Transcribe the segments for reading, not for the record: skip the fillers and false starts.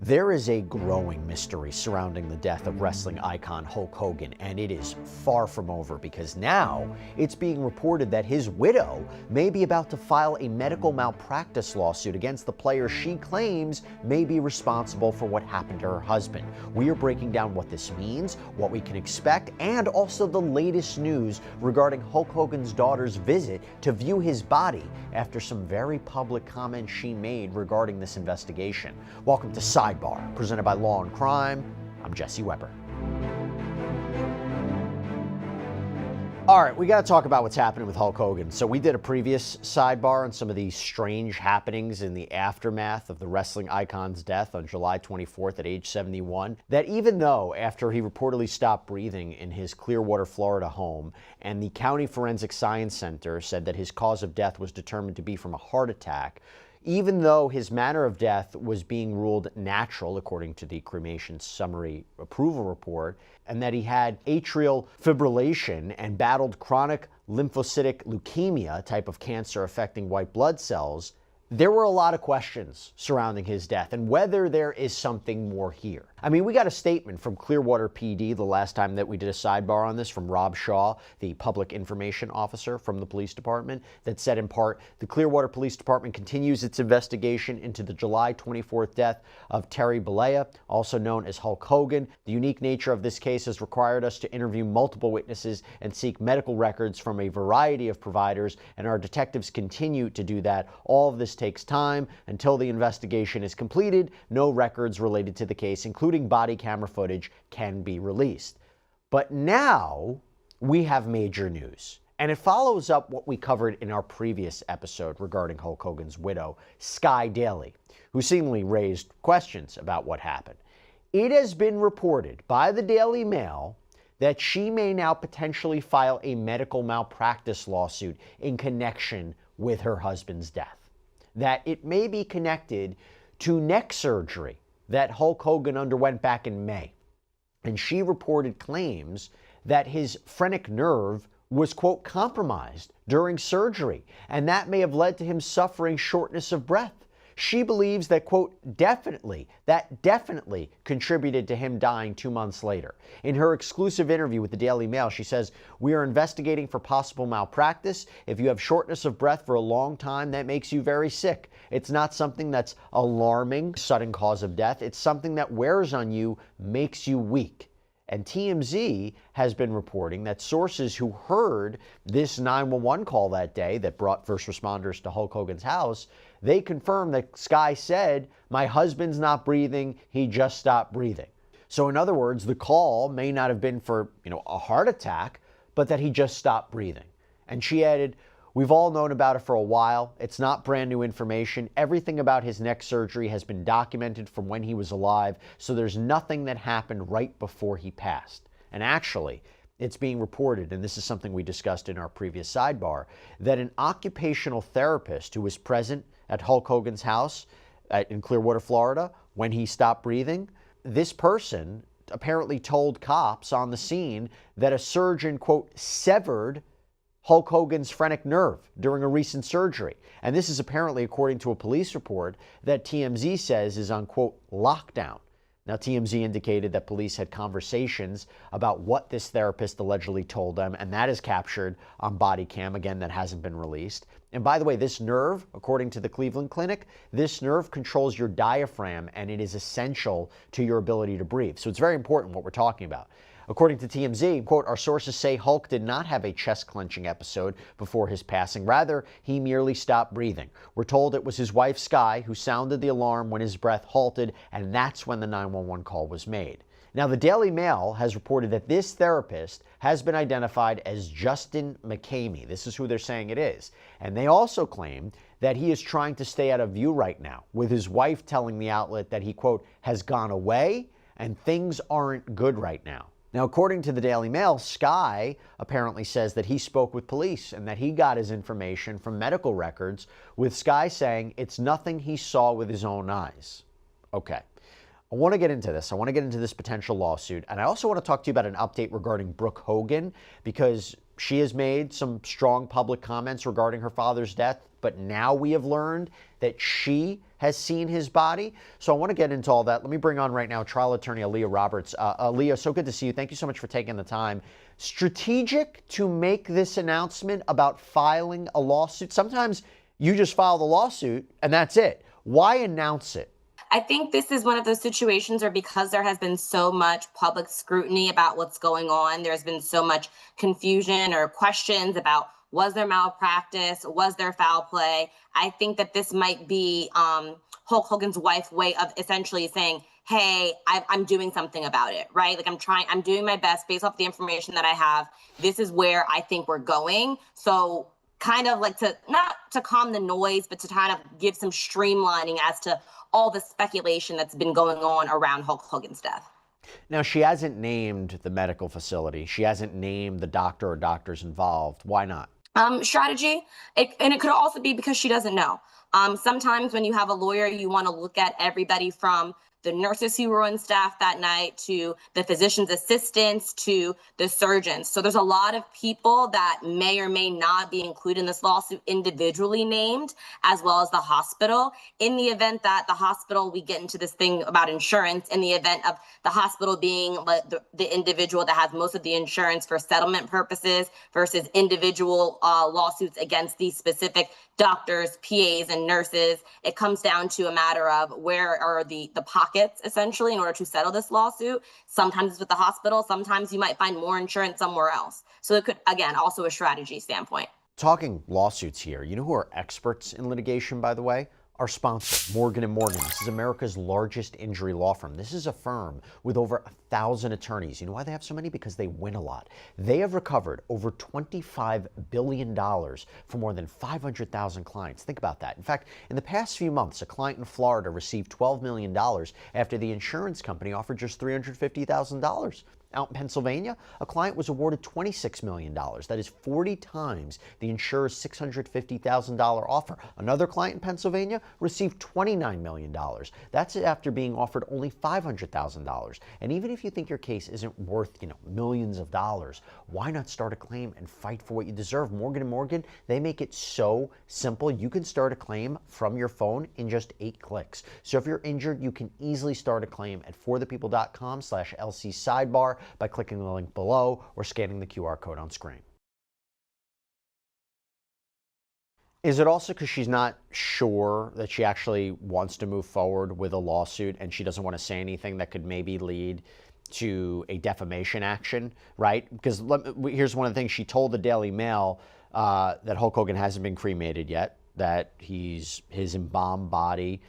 There is a growing mystery surrounding the death of wrestling icon Hulk Hogan, and it is far from over because now it's being reported that his widow may be about to file a medical malpractice lawsuit against the player she claims may be responsible for what happened to her husband. We are breaking down what this means, what we can expect, and also the latest news regarding Hulk Hogan's daughter's visit to view his body after some very public comments she made regarding this investigation. Welcome to Sidebar, presented by Law&Crime. I'm Jesse Weber. All right, we got to talk about what's happening with Hulk Hogan. So we did a previous sidebar on some of these strange happenings in the aftermath of the wrestling icon's death on July 24th at age 71. That even though after he reportedly stopped breathing in his Clearwater, Florida home, and the County Forensic Science Center said that his cause of death was determined to be from a heart attack, even though his manner of death was being ruled natural, according to the cremation summary approval report, and that he had atrial fibrillation and battled chronic lymphocytic leukemia, type of cancer affecting white blood cells, there were a lot of questions surrounding his death and whether there is something more here. I mean, we got a statement from Clearwater PD the last time that we did a sidebar on this from Rob Shaw, the public information officer from the police department, that said in part, the Clearwater Police Department continues its investigation into the July 24th death of Terry Bollea, also known as Hulk Hogan. The unique nature of this case has required us to interview multiple witnesses and seek medical records from a variety of providers, and our detectives continue to do that. All of this takes time. Until the investigation is completed, no records related to the case, including body camera footage, can be released. But now we have major news, and it follows up what we covered in our previous episode regarding Hulk Hogan's widow, Sky Daly, who seemingly raised questions about what happened. It has been reported by the Daily Mail that she may now potentially file a medical malpractice lawsuit in connection with her husband's death. That it may be connected to neck surgery that Hulk Hogan underwent back in May. And she reported claims that his phrenic nerve was, quote, compromised during surgery, and that may have led to him suffering shortness of breath. She believes that, quote, definitely contributed to him dying 2 months later. In her exclusive interview with the Daily Mail, she says, "We are investigating for possible malpractice. If you have shortness of breath for a long time, that makes you very sick. It's not something that's alarming, sudden cause of death. It's something that wears on you, makes you weak." And TMZ has been reporting that sources who heard this 911 call that day that brought first responders to Hulk Hogan's house, they confirmed that Sky said, "My husband's not breathing, he just stopped breathing." So in other words, the call may not have been for, a heart attack, but that he just stopped breathing. And she added, "We've all known about it for a while. It's not brand new information. Everything about his neck surgery has been documented from when he was alive, so there's nothing that happened right before he passed." And actually, it's being reported, and this is something we discussed in our previous sidebar, that an occupational therapist who was present at Hulk Hogan's house in Clearwater, Florida, when he stopped breathing, this person apparently told cops on the scene that a surgeon, quote, severed Hulk Hogan's phrenic nerve during a recent surgery. And this is apparently according to a police report that TMZ says is on, quote, lockdown. Now, TMZ indicated that police had conversations about what this therapist allegedly told them, and that is captured on body cam. Again, that hasn't been released. And by the way, this nerve, according to the Cleveland Clinic, this nerve controls your diaphragm, and it is essential to your ability to breathe. So it's very important what we're talking about. According to TMZ, quote, "Our sources say Hulk did not have a chest-clenching episode before his passing. Rather, he merely stopped breathing. We're told it was his wife, Sky, who sounded the alarm when his breath halted, and that's when the 911 call was made." Now, the Daily Mail has reported that this therapist has been identified as Justin McCamey. This is who they're saying it is. And they also claim that he is trying to stay out of view right now, with his wife telling the outlet that he, quote, has gone away and things aren't good right now. Now, according to the Daily Mail, Sky apparently says that he spoke with police and that he got his information from medical records, with Sky saying it's nothing he saw with his own eyes. Okay. I want to get into this. I want to get into this potential lawsuit. And I also want to talk to you about an update regarding Brooke Hogan, because she has made some strong public comments regarding her father's death. but now we have learned that she has seen his body. So I want to get into all that. Let me bring on right now trial attorney Alea Roberts. Alea, so good to see you. Thank you so much for taking the time. Strategic to make this announcement about filing a lawsuit? Sometimes you just file the lawsuit and that's it. Why announce it? I think this is one of those situations where, because there has been so much public scrutiny about what's going on, there's been so much confusion or questions about, was there malpractice, was there foul play? I think that this might be Hulk Hogan's wife's way of essentially saying, hey, I'm doing something about it, right? Like I'm doing my best based off the information that I have. This is where I think we're going. So kind of like not to calm the noise, but to kind of give some streamlining as to all the speculation that's been going on around Hulk Hogan's death. Now, she hasn't named the medical facility. She hasn't named the doctor or doctors involved. Why not? Strategy. And it could also be because she doesn't know. Sometimes when you have a lawyer, you want to look at everybody from the nurses who were on staff that night to the physician's assistants to the surgeons. So there's a lot of people that may or may not be included in this lawsuit individually named, as well as the hospital. In the event that the hospital, we get into this thing about insurance, in the event of the hospital being the individual that has most of the insurance for settlement purposes versus individual lawsuits against these specific doctors, PAs, and nurses, it comes down to a matter of where are the pockets, essentially, in order to settle this lawsuit. Sometimes it's with the hospital. Sometimes you might find more insurance somewhere else. So it could, again, also a strategy standpoint. Talking lawsuits here, you know who are experts in litigation, by the way? Our sponsor, Morgan & Morgan. This is America's largest injury law firm. This is a firm with over 1,000 attorneys. You know why they have so many? Because they win a lot. They have recovered over $25 billion for more than 500,000 clients. Think about that. In fact, in the past few months, a client in Florida received $12 million after the insurance company offered just $350,000. Out in Pennsylvania, a client was awarded $26 million. That is 40 times the insurer's $650,000 offer. Another client in Pennsylvania received $29 million. That's after being offered only $500,000. And even if you think your case isn't worth, millions of dollars, why not start a claim and fight for what you deserve? Morgan & Morgan, they make it so simple. You can start a claim from your phone in just 8 clicks. So if you're injured, you can easily start a claim at forthepeople.com/LC Sidebar by clicking the link below or scanning the QR code on screen. Is it also because she's not sure that she actually wants to move forward with a lawsuit and she doesn't want to say anything that could maybe lead to a defamation action, right? Because here's one of the things she told the Daily Mail, that Hulk Hogan hasn't been cremated yet, that his embalmed body,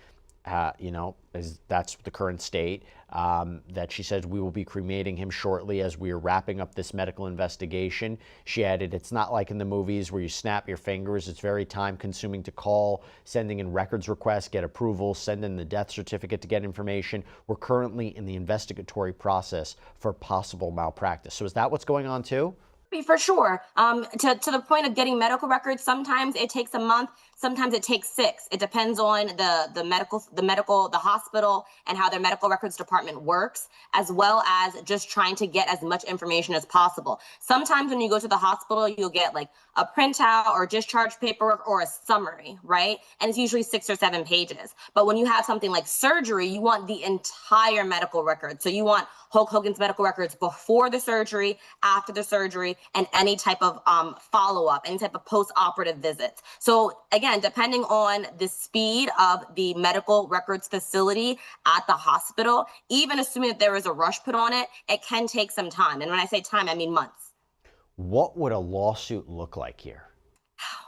that's the current state, that she says we will be cremating him shortly as we are wrapping up this medical investigation. She added, it's not like in the movies where you snap your fingers. It's very time consuming to call, sending in records requests, get approval, send in the death certificate to get information. We're currently in the investigatory process for possible malpractice. So is that what's going on too? For sure. To the point of getting medical records, sometimes it takes a month, sometimes it takes 6. It depends on the hospital and how their medical records department works, as well as just trying to get as much information as possible. Sometimes when you go to the hospital, you'll get like a printout or discharge paperwork or a summary, right? And it's usually 6 or 7 pages. But when you have something like surgery, you want the entire medical record. So you want Hulk Hogan's medical records before the surgery, after the surgery, and any type of follow-up, any type of post-operative visits. So again, depending on the speed of the medical records facility at the hospital, even assuming that there is a rush put on it, it can take some time. And when I say time, I mean months. What would a lawsuit look like here?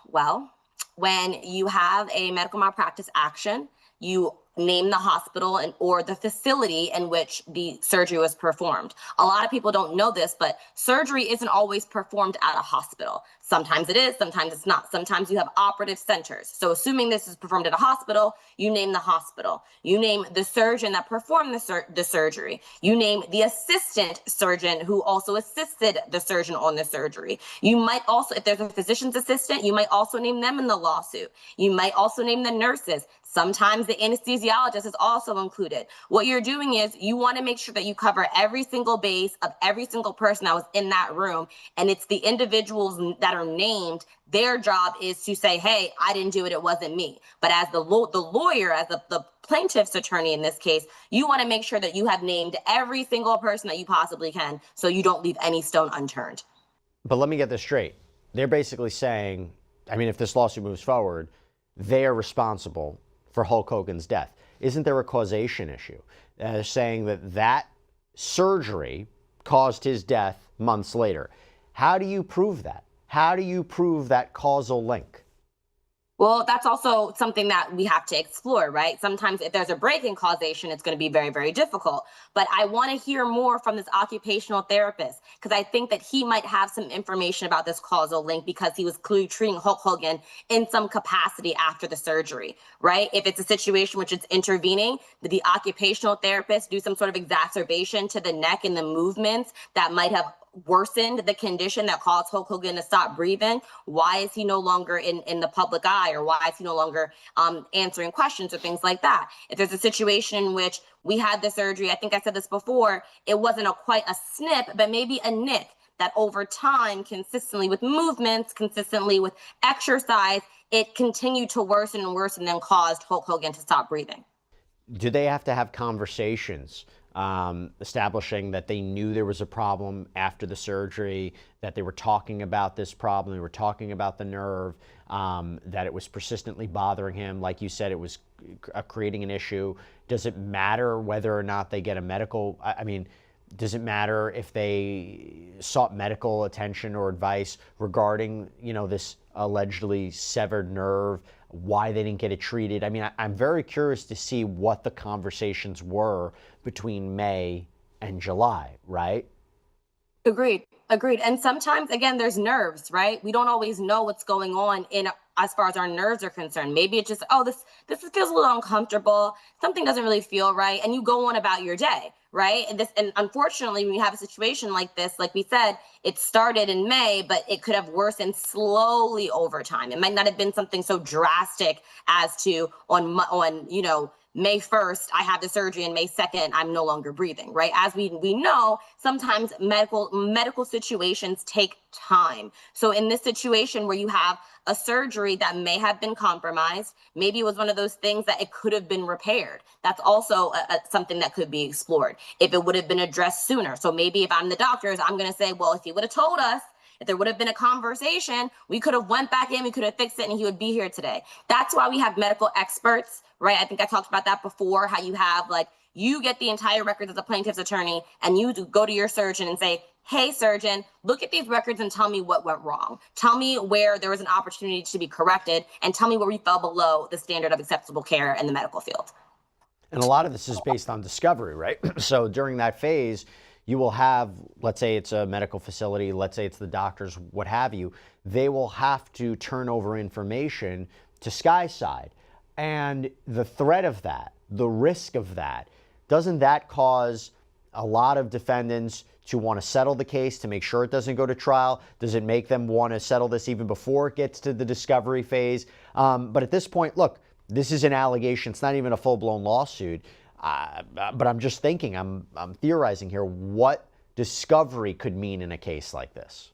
Well, when you have a medical malpractice action, you name the hospital or the facility in which the surgery was performed. A lot of people don't know this, but surgery isn't always performed at a hospital. Sometimes it is, sometimes it's not. Sometimes you have operative centers. So assuming this is performed at a hospital, you name the hospital. You name the surgeon that performed the surgery. You name the assistant surgeon who also assisted the surgeon on the surgery. You might also, if there's a physician's assistant, you might also name them in the lawsuit. You might also name the nurses. Sometimes the anesthesiologist is also included. What you're doing is you want to make sure that you cover every single base of every single person that was in that room. And it's the individuals that are named. Their job is to say, hey, I didn't do it. It wasn't me. But as the lawyer, as the plaintiff's attorney in this case, you want to make sure that you have named every single person that you possibly can so you don't leave any stone unturned. But let me get this straight. They're basically saying, I mean, if this lawsuit moves forward, they are responsible for Hulk Hogan's death. Isn't there a causation issue? They're saying that that surgery caused his death months later. How do you prove that? How do you prove that causal link? Well, that's also something that we have to explore, right? Sometimes if there's a break in causation, it's going to be very, very difficult. But I want to hear more from this occupational therapist because I think that he might have some information about this causal link because he was clearly treating Hulk Hogan in some capacity after the surgery, right? If it's a situation which it's intervening, the occupational therapist do some sort of exacerbation to the neck and the movements that might have worsened the condition that caused Hulk Hogan to stop breathing. Why is he no longer in the public eye, or why is he no longer answering questions or things like that? If there's a situation in which we had the surgery, I think I said this before, it wasn't quite a snip, but maybe a nick that over time, consistently with movements, consistently with exercise, it continued to worsen and worsen and caused Hulk Hogan to stop breathing. Do they have to have conversations establishing that they knew there was a problem after the surgery, that they were talking about this problem, they were talking about the nerve, that it was persistently bothering him? Like you said, it was creating an issue. Does it matter whether or not they get a medical, I mean, does it matter if they sought medical attention or advice regarding, you know, this allegedly severed nerve, why they didn't get it treated? I mean, I'm very curious to see what the conversations were between May and July, right? Agreed. And sometimes, again, there's nerves, right? We don't always know what's going on in as far as our nerves are concerned. Maybe it's just, oh, this feels a little uncomfortable. Something doesn't really feel right, and you go on about your day, right? And unfortunately, when you have a situation like this, like we said, it started in May, but it could have worsened slowly over time. It might not have been something so drastic as to on May 1st, I have the surgery, and May 2nd, I'm no longer breathing, right? As we know, sometimes medical situations take time. So in this situation where you have a surgery that may have been compromised, maybe it was one of those things that it could have been repaired. That's also something that could be explored if it would have been addressed sooner. So maybe if I'm the doctors, I'm going to say, well, if he would have told us, if there would have been a conversation, we could have went back in, we could have fixed it, and he would be here today. That's why we have medical experts, right? I think I talked about that before, how you have, like, you get the entire records as a plaintiff's attorney, and you go to your surgeon and say, hey, surgeon, look at these records and tell me what went wrong. Tell me where there was an opportunity to be corrected, and tell me where we fell below the standard of acceptable care in the medical field. And a lot of this is based on discovery, right? So during that phase, you will have, let's say it's a medical facility, let's say it's the doctors, what have you, they will have to turn over information to SkySide. And the threat of that, the risk of that, doesn't that cause a lot of defendants to want to settle the case to make sure it doesn't go to trial? Does it make them want to settle this even before it gets to the discovery phase? But at this point, look, this is an allegation. It's not even a full-blown lawsuit. But I'm just thinking, I'm theorizing here, what discovery could mean in a case like this.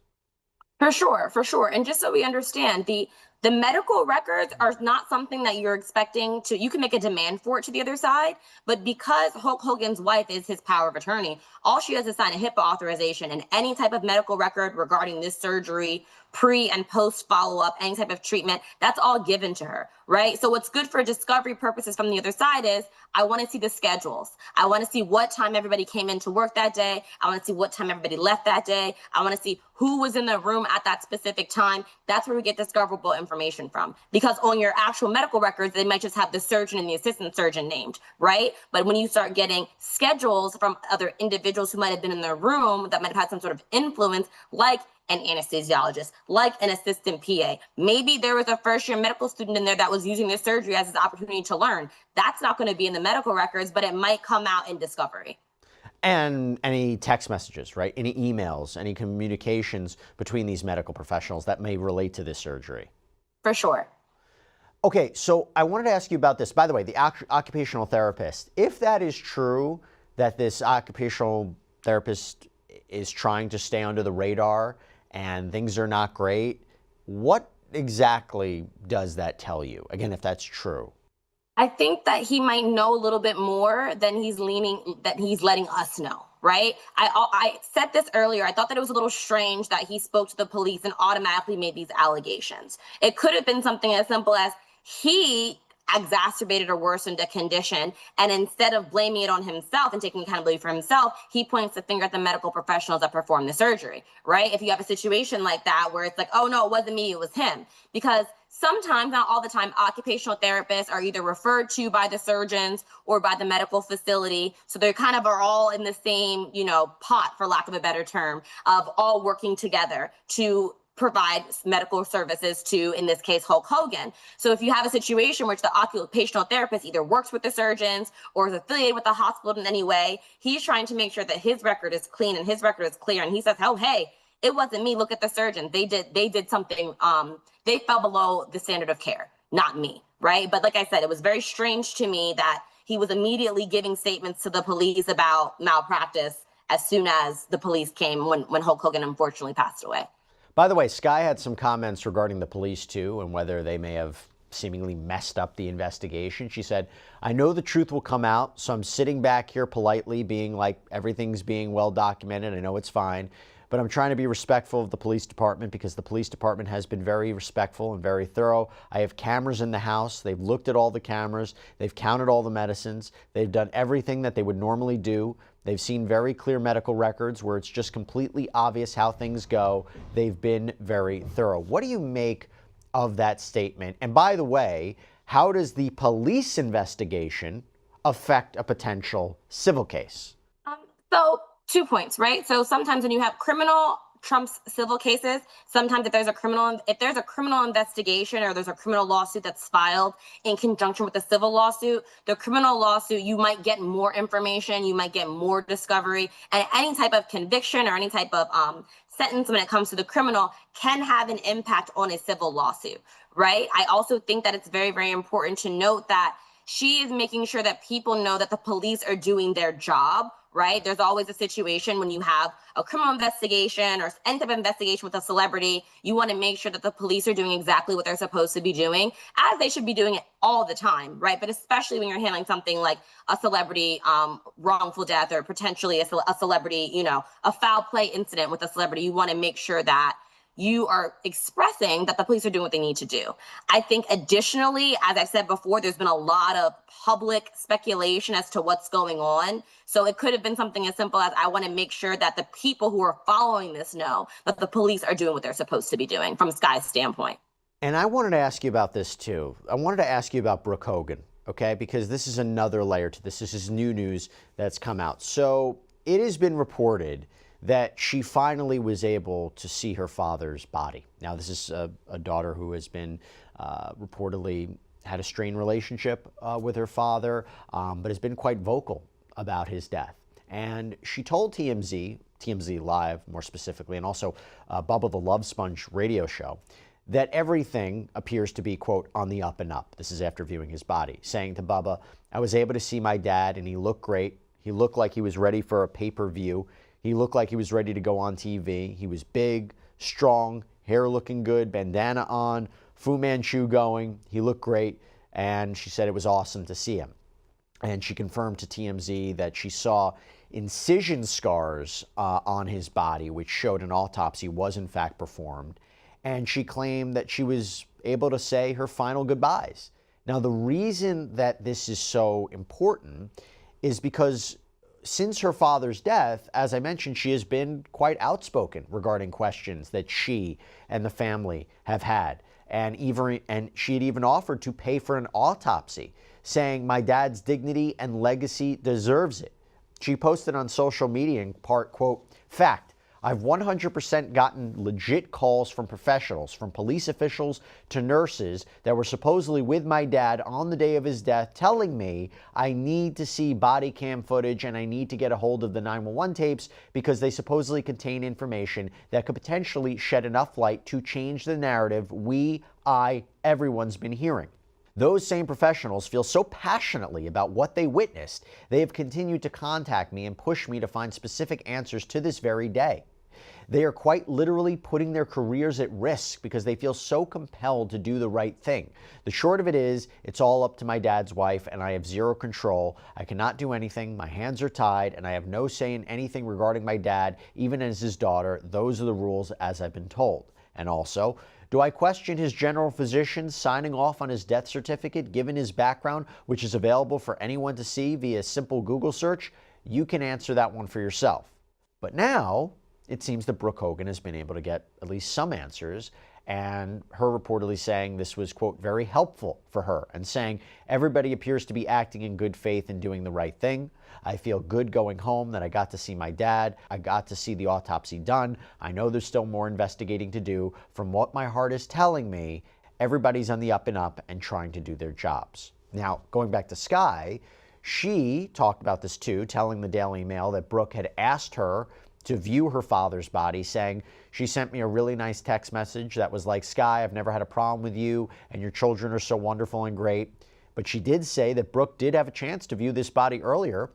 For sure. And just so we understand, the medical records are not something that you're expecting to, you can make a demand for it to the other side, but because Hulk Hogan's wife is his power of attorney, all she has to sign a HIPAA authorization, and any type of medical record regarding this surgery, pre and post follow-up, any type of treatment, that's all given to her, right? So what's good for discovery purposes from the other side is, I want to see the schedules. I want to see what time everybody came into work that day. I want to see what time everybody left that day. I want to see who was in the room at that specific time. That's where we get discoverable information from. Because on your actual medical records, they might just have the surgeon and the assistant surgeon named, right? But when you start getting schedules from other individuals who might have been in the room that might have had some sort of influence, like an anesthesiologist, like an assistant PA. Maybe there was a first-year medical student in there that was using this surgery as his opportunity to learn. That's not going to be in the medical records, but it might come out in discovery. And any text messages, right? Any emails, any communications between these medical professionals that may relate to this surgery. For sure. Okay, so I wanted to ask you about this. By the way, the occupational therapist, if that is true, that this occupational therapist is trying to stay under the radar and things are not great, what exactly does that tell you? Again, if that's true. I think that he might know a little bit more than he's letting us know, right? I said this earlier. I thought that it was a little strange that he spoke to the police and automatically made these allegations. It could have been something as simple as he exacerbated or worsened a condition, and instead of blaming it on himself and taking accountability for himself, he points the finger at the medical professionals that performed the surgery, right? If you have a situation like that where it's like, oh no, it wasn't me, it was him. Because sometimes, not all the time, occupational therapists are either referred to by the surgeons or by the medical facility. So they kind of are all in the same, pot, for lack of a better term, of all working together to provide medical services to, in this case, Hulk Hogan. So if you have a situation which the occupational therapist either works with the surgeons or is affiliated with the hospital in any way, he's trying to make sure that his record is clean and his record is clear. And he says, oh, hey, it wasn't me. Look at the surgeon. They did something. They fell below the standard of care, not me, right? But like I said, it was very strange to me that he was immediately giving statements to the police about malpractice as soon as the police came when Hulk Hogan unfortunately passed away. By the way, Sky had some comments regarding the police too and whether they may have seemingly messed up the investigation. She said, I know the truth will come out, so I'm sitting back here politely being like everything's being well documented. I know it's fine, but I'm trying to be respectful of the police department because the police department has been very respectful and very thorough. I have cameras in the house. They've looked at all the cameras. They've counted all the medicines. They've done everything that they would normally do. They've seen very clear medical records where it's just completely obvious how things go. They've been very thorough. What do you make of that statement? And by the way, how does the police investigation affect a potential civil case? So 2 points, right? So sometimes when you have criminal trumps civil cases, sometimes if there's a criminal investigation or there's a criminal lawsuit that's filed in conjunction with the civil lawsuit, the criminal lawsuit, you might get more information, you might get more discovery, and any type of conviction or any type of sentence when it comes to the criminal can have an impact on a civil lawsuit, right? I also think that it's very, very important to note that she is making sure that people know that the police are doing their job, right? There's always a situation when you have a criminal investigation or any type of investigation with a celebrity, you want to make sure that the police are doing exactly what they're supposed to be doing, as they should be doing it all the time, right? But especially when you're handling something like a celebrity wrongful death or potentially a celebrity, a foul play incident with a celebrity, you want to make sure that you are expressing that the police are doing what they need to do. I think additionally, as I said before, there's been a lot of public speculation as to what's going on. So it could have been something as simple as I want to make sure that the people who are following this know that the police are doing what they're supposed to be doing from Sky's standpoint. And I wanted to ask you about this too. I wanted to ask you about Brooke Hogan, okay? Because this is another layer to this. This is new news that's come out. So it has been reported that she finally was able to see her father's body. Now, this is a daughter who has been reportedly had a strained relationship with her father, but has been quite vocal about his death. And she told TMZ Live more specifically, and also Bubba the Love Sponge radio show, that everything appears to be, quote, on the up and up. This is after viewing his body, saying to Bubba, I was able to see my dad and he looked great. He looked like he was ready for a pay-per-view. He looked like he was ready to go on TV. He was big, strong, hair looking good, bandana on, Fu Manchu going. He looked great, and she said it was awesome to see him. And she confirmed to TMZ that she saw incision scars on his body, which showed an autopsy was in fact performed. And she claimed that she was able to say her final goodbyes. Now, the reason that this is so important is because since her father's death, as I mentioned, she has been quite outspoken regarding questions that she and the family have had. And she had even offered to pay for an autopsy, saying, my dad's dignity and legacy deserves it. She posted on social media in part, quote, fact, I've 100% gotten legit calls from professionals, from police officials to nurses that were supposedly with my dad on the day of his death, telling me I need to see body cam footage and I need to get a hold of the 911 tapes because they supposedly contain information that could potentially shed enough light to change the narrative everyone's been hearing. Those same professionals feel so passionately about what they witnessed, they have continued to contact me and push me to find specific answers to this very day. They are quite literally putting their careers at risk because they feel so compelled to do the right thing. The short of it is, it's all up to my dad's wife and I have zero control. I cannot do anything, my hands are tied, and I have no say in anything regarding my dad, even as his daughter. Those are the rules as I've been told. And also, do I question his general physician signing off on his death certificate given his background, which is available for anyone to see via a simple Google search? You can answer that one for yourself. But now, it seems that Brooke Hogan has been able to get at least some answers, and her reportedly saying this was, quote, very helpful for her, and saying everybody appears to be acting in good faith and doing the right thing. I feel good going home that I got to see my dad. I got to see the autopsy done. I know there's still more investigating to do. From what my heart is telling me, everybody's on the up and up and trying to do their jobs. Now, going back to Sky, she talked about this too, telling the Daily Mail that Brooke had asked her to view her father's body, saying, she sent me a really nice text message that was like, Sky, I've never had a problem with you, and your children are so wonderful and great. But she did say that Brooke did have a chance to view this body earlier.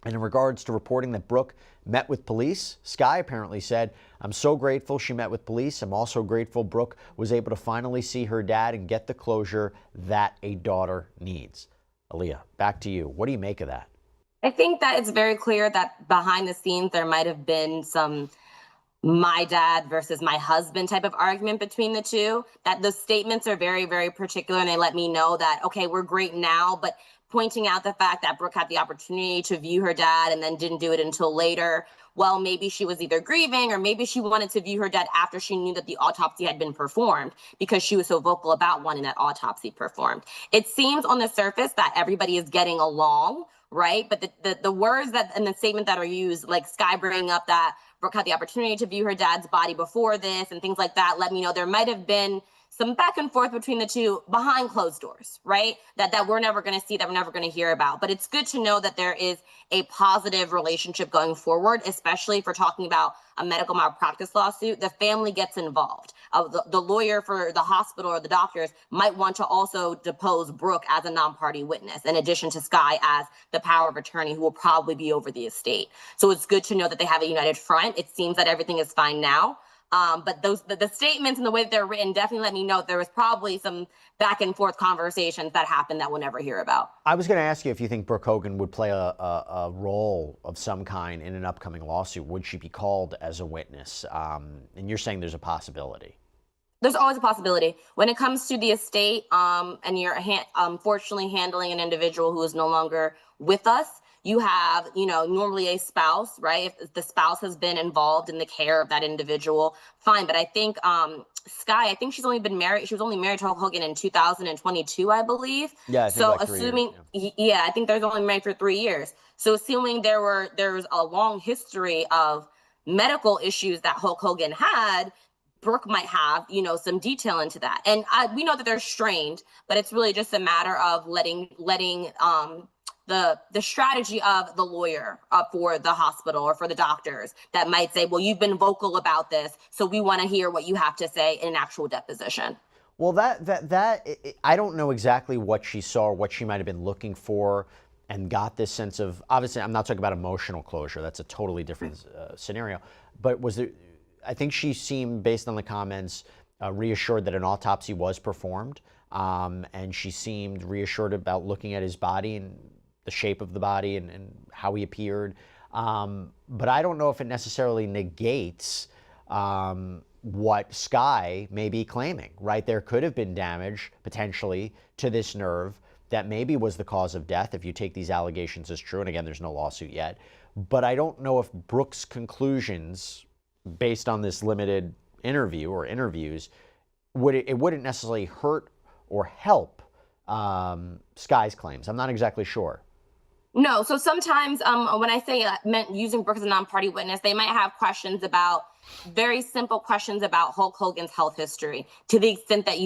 And in regards to reporting that Brooke met with police, Sky apparently said, I'm so grateful she met with police. I'm also grateful Brooke was able to finally see her dad and get the closure that a daughter needs. Alea, back to you. What do you make of that? I think that it's very clear that behind the scenes, there might have been some my dad versus my husband type of argument between the two, that the statements are very, very particular. And they let me know that, okay, we're great now, but pointing out the fact that Brooke had the opportunity to view her dad and then didn't do it until later. Well, maybe she was either grieving or maybe she wanted to view her dad after she knew that the autopsy had been performed because she was so vocal about wanting that autopsy performed. It seems on the surface that everybody is getting along, right? But the words that in the statement that are used, like Sky bringing up that Brooke had the opportunity to view her dad's body before this and things like that, let me know there might have been some back and forth between the two behind closed doors, right? That we're never going to see, that we're never going to hear about. But it's good to know that there is a positive relationship going forward, especially if we're talking about a medical malpractice lawsuit. The family gets involved. The lawyer for the hospital or the doctors might want to also depose Brooke as a non-party witness, in addition to Sky as the power of attorney who will probably be over the estate. So it's good to know that they have a united front. It seems that everything is fine now. But the statements and the way that they're written definitely let me know there was probably some back and forth conversations that happened that we'll never hear about. I was going to ask you if you think Brooke Hogan would play a role of some kind in an upcoming lawsuit. Would she be called as a witness? And you're saying there's a possibility. There's always a possibility. When it comes to the estate, and you're unfortunately handling an individual who is no longer with us, you have, normally a spouse, right? If the spouse has been involved in the care of that individual, fine. But I think Sky, I think she's only been married. She was only married to Hulk Hogan in 2022, I believe. Yeah. I think so like 3 assuming, years, yeah, I think they're only married for 3 years. So assuming there was a long history of medical issues that Hulk Hogan had, Brooke might have, some detail into that. And we know that they're strained, but it's really just a matter of letting the strategy of the lawyer for the hospital or for the doctors that might say, well, you've been vocal about this, so we want to hear what you have to say in an actual deposition. Well, I don't know exactly what she saw or what she might have been looking for and got this sense of, obviously, I'm not talking about emotional closure. That's a totally different scenario. But I think she seemed, based on the comments, reassured that an autopsy was performed. And she seemed reassured about looking at his body and the shape of the body and how he appeared. But I don't know if it necessarily negates what Sky may be claiming, right? There could have been damage, potentially, to this nerve that maybe was the cause of death, if you take these allegations as true. And again, there's no lawsuit yet. But I don't know if Brooke's conclusions, based on this limited interview or interviews, it wouldn't necessarily hurt or help Sky's claims. I'm not exactly sure. No, so sometimes when I say meant using Brooke as a non-party witness, they might have questions about, very simple questions about Hulk Hogan's health history, to the extent that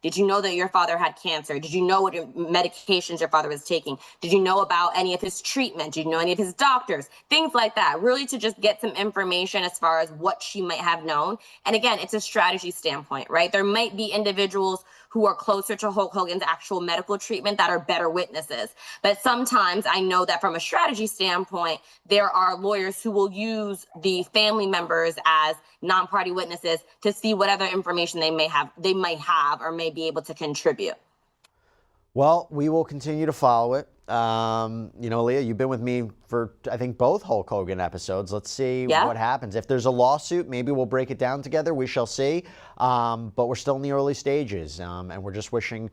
did you know that your father had cancer? Did you know what medications your father was taking? Did you know about any of his treatment? Did you know any of his doctors? Things like that, really to just get some information as far as what she might have known. And again, it's a strategy standpoint, right? There might be individuals who are closer to Hulk Hogan's actual medical treatment that are better witnesses. But sometimes I know that from a strategy standpoint, there are lawyers who will use the family members as non-party witnesses to see what other information they might have or may be able to contribute. Well, we will continue to follow it. Alea, you've been with me for, I think, both Hulk Hogan episodes. Let's see what happens. If there's a lawsuit, maybe we'll break it down together. We shall see. But we're still in the early stages, and we're just wishing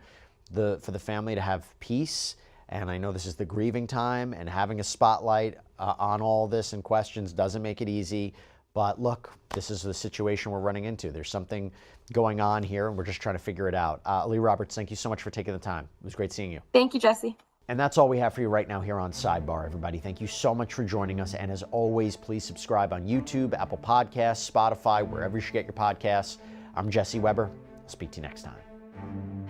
for the family to have peace. And I know this is the grieving time, and having a spotlight on all this and questions doesn't make it easy. But look, this is the situation we're running into. There's something going on here, and we're just trying to figure it out. Alea Roberts, thank you so much for taking the time. It was great seeing you. Thank you, Jesse. And that's all we have for you right now here on Sidebar, everybody. Thank you so much for joining us. And as always, please subscribe on YouTube, Apple Podcasts, Spotify, wherever you should get your podcasts. I'm Jesse Weber. I'll speak to you next time.